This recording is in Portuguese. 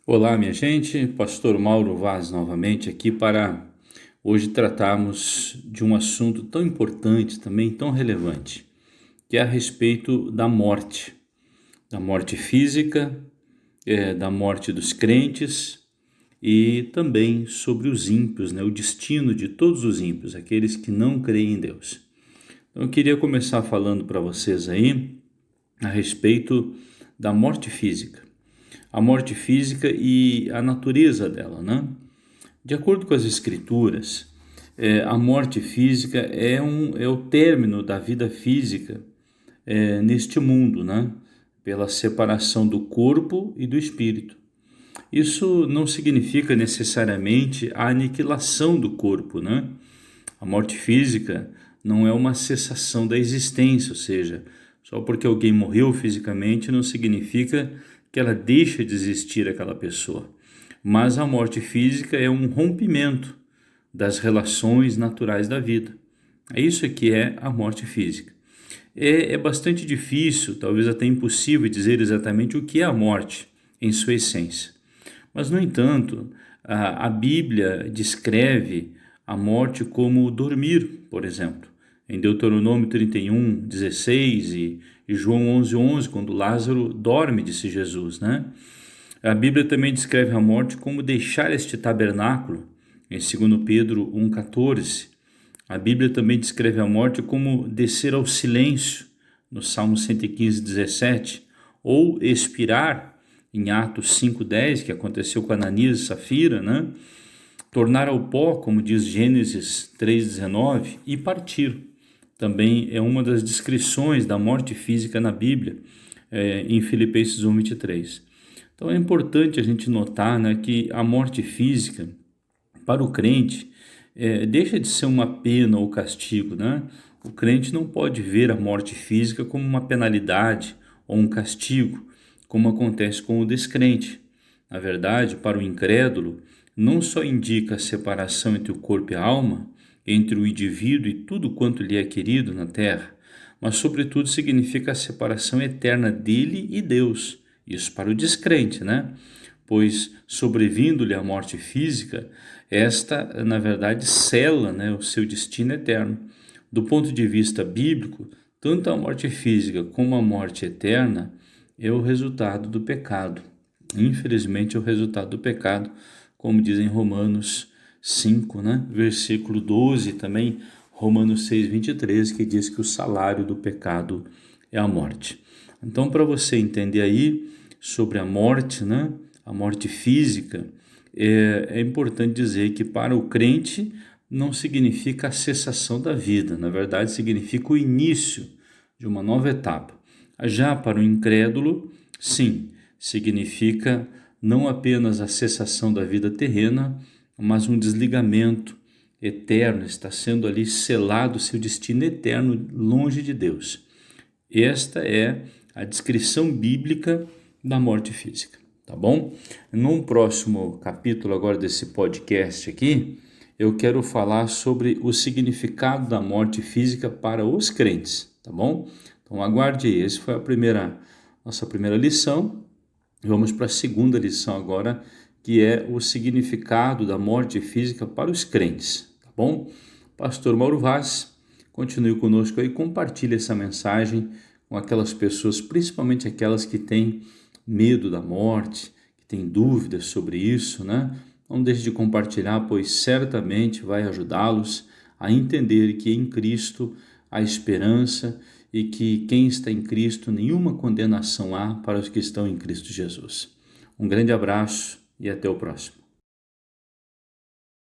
Olá, minha gente, Pastor Mauro Vaz novamente aqui para hoje tratarmos de um assunto tão importante, também tão relevante, que é a respeito da morte física, da morte dos crentes e também sobre os ímpios, né? O destino de todos os ímpios, aqueles que não creem em Deus. Então eu queria começar falando para vocês aí a respeito da morte física. A morte física e a natureza dela, né? De acordo com as escrituras, a morte física é o término da vida física neste mundo, né? Pela separação do corpo e do espírito. Isso não significa necessariamente a aniquilação do corpo, né? A morte física não é uma cessação da existência, ou seja, só porque alguém morreu fisicamente não significa que ela deixa de existir aquela pessoa. Mas a morte física é um rompimento das relações naturais da vida. É isso que é a morte física. É bastante difícil, talvez até impossível, dizer exatamente o que é a morte em sua essência. Mas, no entanto, a Bíblia descreve a morte como dormir, por exemplo. Em Deuteronômio 31, 16 e João 11, 11, quando Lázaro dorme, disse Jesus, né? A Bíblia também descreve a morte como deixar este tabernáculo, em 2 Pedro 1,14. A Bíblia também descreve a morte como descer ao silêncio, no Salmo 115, 17, ou expirar, em Atos 5,10, que aconteceu com Ananias e Safira, né? Tornar ao pó, como diz Gênesis 3,19, e partir. Também é uma das descrições da morte física na Bíblia, em Filipenses 1,23. Então é importante a gente notar, né, que a morte física, para o crente, deixa de ser uma pena ou castigo, né? O crente não pode ver a morte física como uma penalidade ou um castigo, como acontece com o descrente. Na verdade, para o incrédulo, não só indica a separação entre o corpo e a alma, entre o indivíduo e tudo quanto lhe é querido na terra, mas sobretudo significa a separação eterna dele e Deus. Isso para o descrente, né? Pois sobrevindo-lhe a morte física, esta, na verdade, sela, né, o seu destino eterno. Do ponto de vista bíblico, tanto a morte física como a morte eterna é o resultado do pecado. Infelizmente, é o resultado do pecado, como diz em Romanos 5, né, versículo 12, também Romanos 6, 23, que diz que o salário do pecado é a morte. Então, para você entender aí sobre a morte, né, a morte física, é importante dizer que para o crente não significa a cessação da vida, na verdade significa o início de uma nova etapa. Já para o incrédulo, sim, significa não apenas a cessação da vida terrena, mas um desligamento eterno, está sendo ali selado o seu destino eterno longe de Deus. Esta é a descrição bíblica da morte física, tá bom? Num próximo capítulo agora desse podcast aqui, eu quero falar sobre o significado da morte física para os crentes, tá bom? Então aguarde aí, essa foi nossa primeira lição. Vamos para a segunda lição agora, que é o significado da morte física para os crentes, tá bom? Pastor Mauro Vaz, continue conosco aí, compartilhe essa mensagem com aquelas pessoas, principalmente aquelas que têm medo da morte, que têm dúvidas sobre isso, né? Não deixe de compartilhar, pois certamente vai ajudá-los a entender que em Cristo há esperança e que quem está em Cristo, nenhuma condenação há para os que estão em Cristo Jesus. Um grande abraço e até o próximo.